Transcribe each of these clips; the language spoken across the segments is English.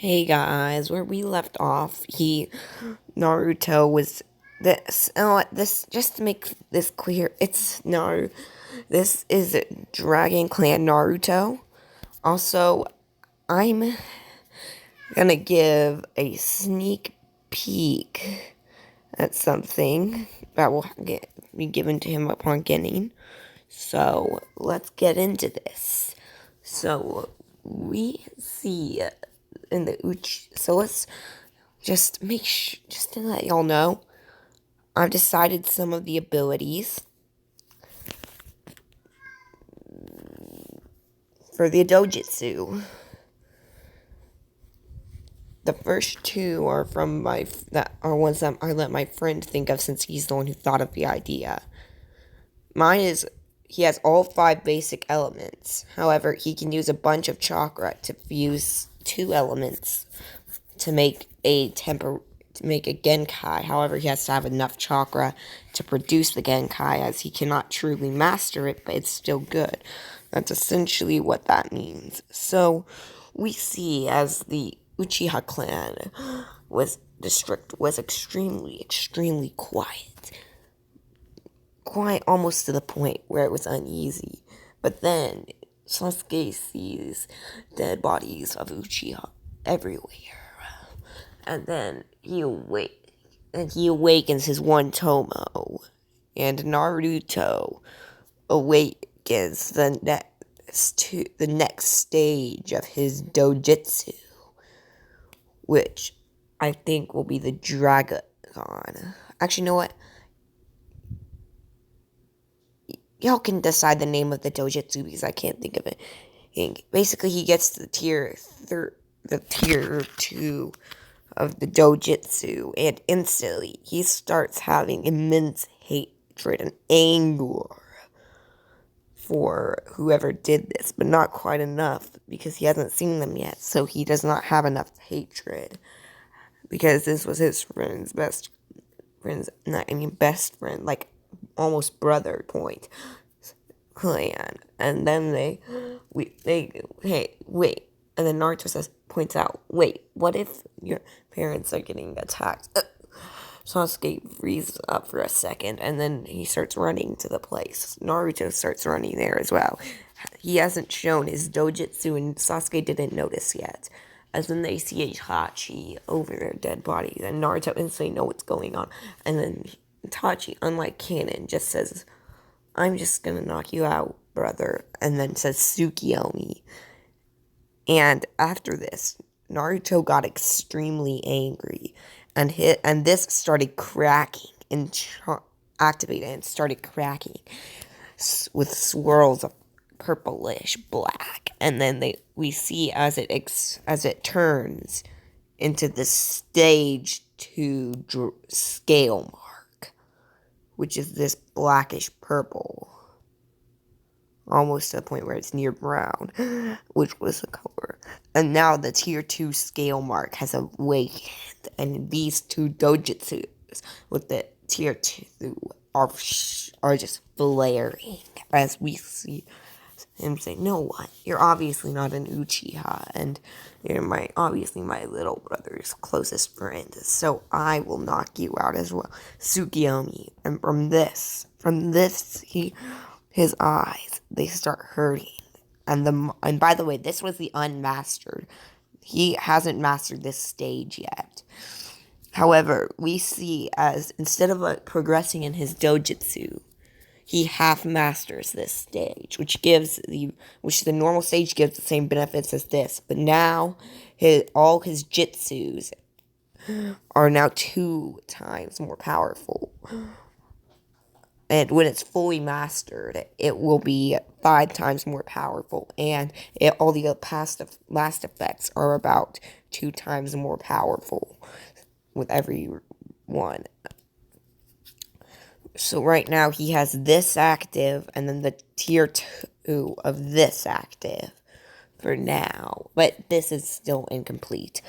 Hey guys, where we left off, Naruto was this. Oh, this just to make this clear, this is Dragon Clan Naruto. Also, I'm gonna give a sneak peek at something that will be given to him upon getting. So let's get into this. So we see in the Uchi. So let's just to let y'all know, I've decided some of the abilities for the Dojutsu. The first two are from that are ones that I let my friend think of since he's the one who thought of the idea. Mine is he has all 5 basic elements. However, he can use a bunch of chakra to fuse 2 elements to make a Genkai. However, he has to have enough chakra to produce the Genkai, as he cannot truly master it, but it's still good. That's essentially what that means. So, we see as the Uchiha clan was extremely quiet. Quiet almost to the point where it was uneasy. But then, Sasuke sees dead bodies of Uchiha everywhere. And then he awakens his one Tomo, and Naruto awakens the next stage of his dojutsu, which I think will be the Dragon. Actually, you know what? Y'all can decide the name of the dojutsu because I can't think of it. Basically, he gets the tier 2 of the dojutsu, and instantly he starts having immense hatred and anger for whoever did this, but not quite enough because he hasn't seen them yet, so he does not have enough hatred because this was his best friend, like almost brother point clan. And then hey, wait. And then Naruto points out, wait, what if your parents are getting attacked? Sasuke freezes up for a second, and then he starts running to the place. Naruto starts running there as well. He hasn't shown his dojutsu, and Sasuke didn't notice yet. As then they see Itachi over their dead bodies, and Naruto instantly knows what's going on. And then Itachi, unlike Kanon, just says, I'm just gonna knock you out, brother, and then says Tsukiyomi. And after this, Naruto got extremely angry, and this started cracking and activated and started cracking with swirls of purplish black. And then we see as it turns into the stage 2 scale mark, which is this blackish purple, almost to the point where it's near brown, which was the color. And now the tier 2 scale mark has awakened, and these 2 dojutsus with the tier 2 are just flaring as we see him say, "No, what? You're obviously not an Uchiha, and you're obviously my little brother's closest friend, so I will knock you out as well, Tsukiyomi." And from this, his eyes, they start hurting. And by the way, this was the unmastered. He hasn't mastered this stage yet. However, we see as instead of progressing in his dojutsu, he half masters this stage, which the normal stage gives the same benefits as this, but now all his jutsus are now 2 times more powerful. And when it's fully mastered, it will be 5 times more powerful. And all the last effects are about 2 times more powerful with every one. So right now he has this active, and then the tier 2 of this active for now. But this is still incomplete.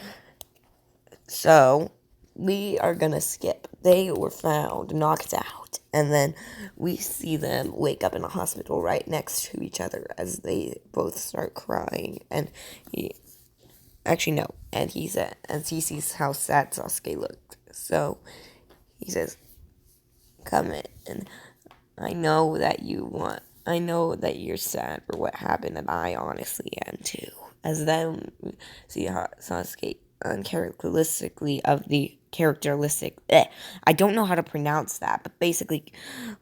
So we are gonna skip. They were found knocked out, and then we see them wake up in a hospital right next to each other as they both start crying. And Actually, no. And he said, as he sees how sad Sasuke looked, so he says, "Come in, and I know that you want. I know that you're sad for what happened, and I honestly am too." As then see how Sasuke uncharacteristically of the characteristic. I don't know how to pronounce that, but basically,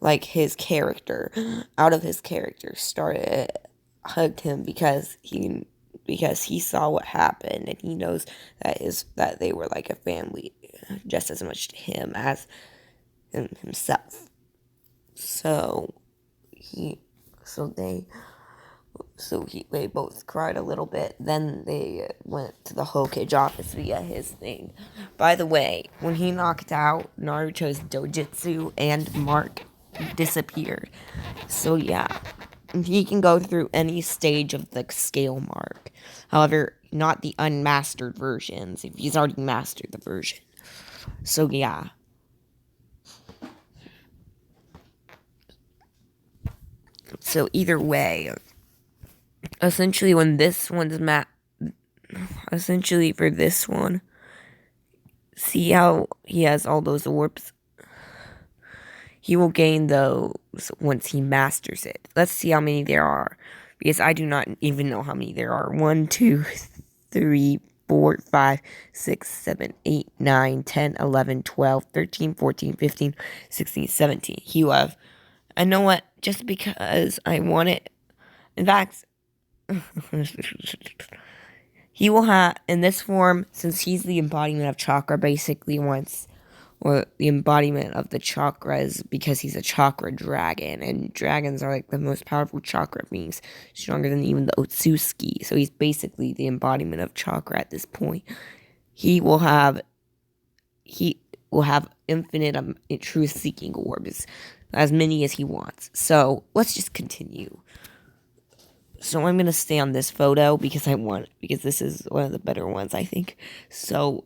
like his character, out of his character, started hugged him because he saw what happened and he knows that they were like a family just as much to him as himself. So he so they both cried a little bit. Then they went to the Hokage office via his thing. By the way, when he knocked out Naruto's dojutsu and mark disappeared. So yeah, he can go through any stage of the scale mark. However, not the unmastered versions if he's already mastered the version. So yeah. So either way, essentially essentially for this one, see how he has all those orbs? He will gain those once he masters it. Let's see how many there are, because I do not even know how many there are. 1, 2, 3, 4, 5, 6, 7, 8, 9, 10, 11, 12, 13, 14, 15, 16, 17. He will have, I know what, just because I want it, in fact, he will have, in this form, since he's the embodiment of chakra, basically or the embodiment of the chakras, because he's a chakra dragon, and dragons are like the most powerful chakra beings, stronger than even the Otsutsuki, so he's basically the embodiment of chakra at this point. He will have infinite truth-seeking orbs, as many as he wants. So, let's just continue. So I'm going to stay on this photo because this is one of the better ones, I think. So,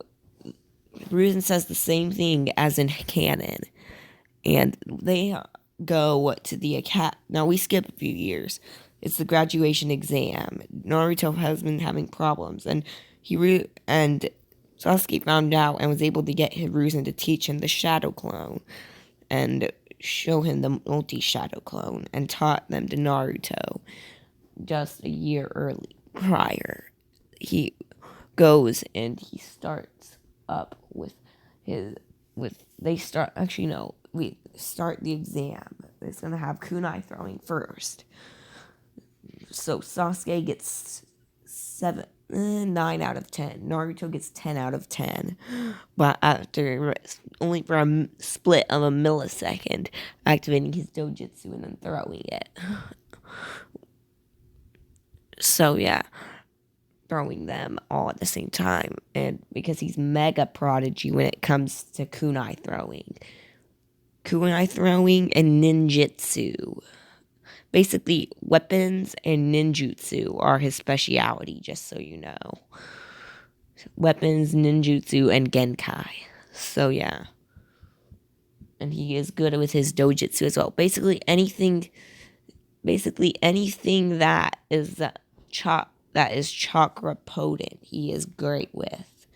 Ruzin says the same thing as in canon. And they go to the academy. Now, we skip a few years. It's the graduation exam. Naruto has been having problems. And Sasuke found out and was able to get Hiruzen to teach him the Shadow Clone. And show him the multi-Shadow Clone. And taught them to Naruto. Just a year prior, he goes and he starts up we start the exam. It's gonna have kunai throwing first. So Sasuke gets 9 out of 10. Naruto gets 10 out of 10. But after only for a split of a millisecond, activating his dojutsu and then throwing it. So yeah, throwing them all at the same time, and because he's mega prodigy when it comes to kunai throwing and ninjutsu. Basically, weapons and ninjutsu are his speciality, just so you know. Weapons, ninjutsu, and genkai. So yeah, and he is good with his dojutsu as well. Basically anything that is chakra potent, he is great with.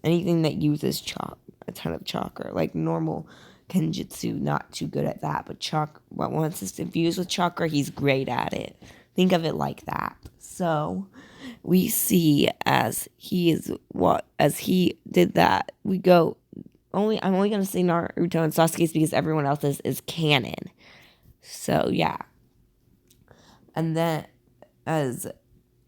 Anything that uses a ton of chakra, like normal kenjutsu, not too good at that, but once it's infused with chakra, he's great at it. Think of it like that. So we see as he did that, I'm only gonna say Naruto and Sasuke's because everyone else's is canon. So yeah. And then as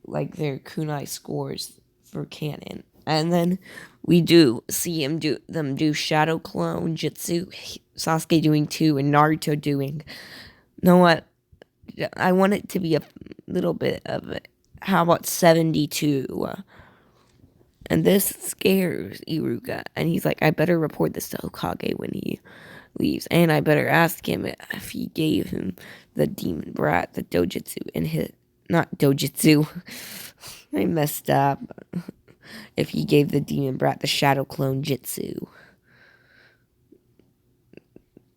like their kunai scores for canon. And then we do see them do Shadow Clone Jutsu, Sasuke doing 2 and Naruto doing. You know what? I want it to be a little bit of it. How about 72? And this scares Iruka, and he's like, I better report this to Hokage when he leaves, and I better ask him if he gave him the demon brat, the dojutsu, and not dojutsu, I messed up, if he gave the demon brat the Shadow Clone Jutsu.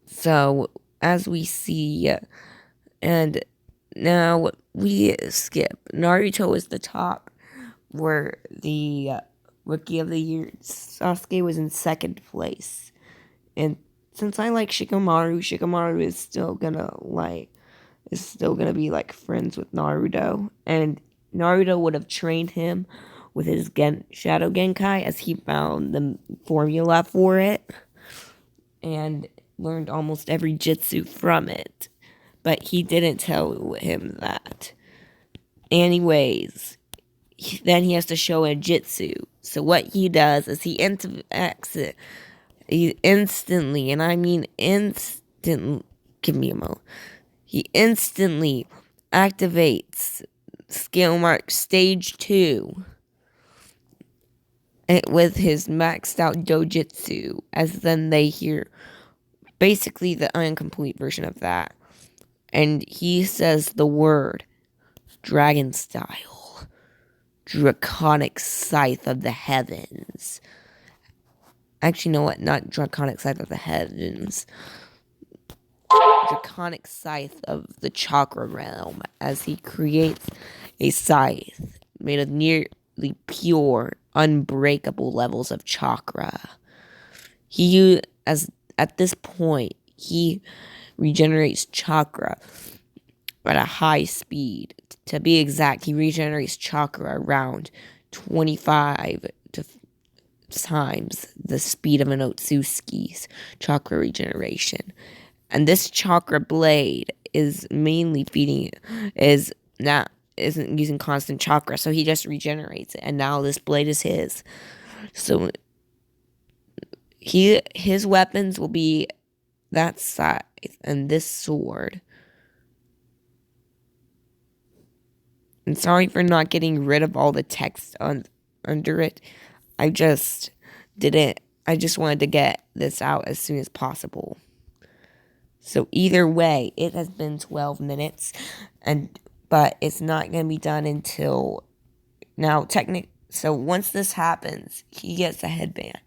So, as we see, and now we skip, Naruto is the top, were the Rookie of the Year. Sasuke was in second place. And since I like Shikamaru is still gonna be like friends with Naruto. And Naruto would have trained him with his Shadow Genkai as he found the formula for it. And learned almost every jutsu from it. But he didn't tell him that. Anyways, then he has to show a jutsu. So what he does is he interacts it. He instantly, and I mean instant. Give me a moment. He instantly activates skill mark stage 2 with his maxed out dojutsu, as then they hear basically the incomplete version of that. And he says the word dragon style, draconic scythe of the heavens. Actually, you know what? Not draconic scythe of the heavens. Draconic scythe of the chakra realm, as he creates a scythe made of nearly pure, unbreakable levels of chakra. At this point, he regenerates chakra at a high speed. To be exact, he regenerates chakra around 25 to times the speed of an Otsutsuki's chakra regeneration. And this chakra blade isn't using constant chakra, so he just regenerates it, and now this blade is his. So his weapons will be that scythe and this sword. And sorry for not getting rid of all the text under it. I just wanted to get this out as soon as possible. So either way, it has been 12 minutes, but it's not going to be done until now. So once this happens, he gets a headband.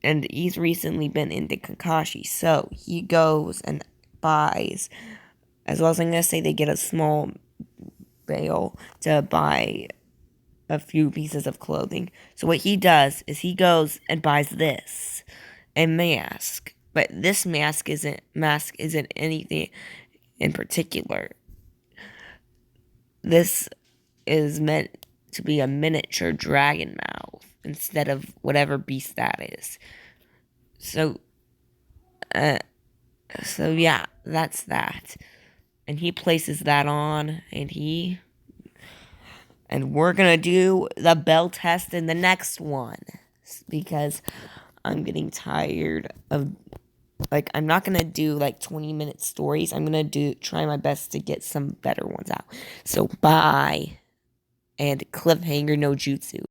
And he's recently been into Kakashi, so he goes and buys. As well as I'm going to say, they get a small bail to buy a few pieces of clothing. So what he does is he goes and buys a mask. But this mask isn't anything in particular. This is meant to be a miniature dragon mouth instead of whatever beast that is. So yeah, that's that. And he places that on, and we're gonna do the bell test in the next one, because I'm getting tired of, I'm not gonna do 20-minute stories. I'm gonna try my best to get some better ones out. So bye, and cliffhanger no jutsu.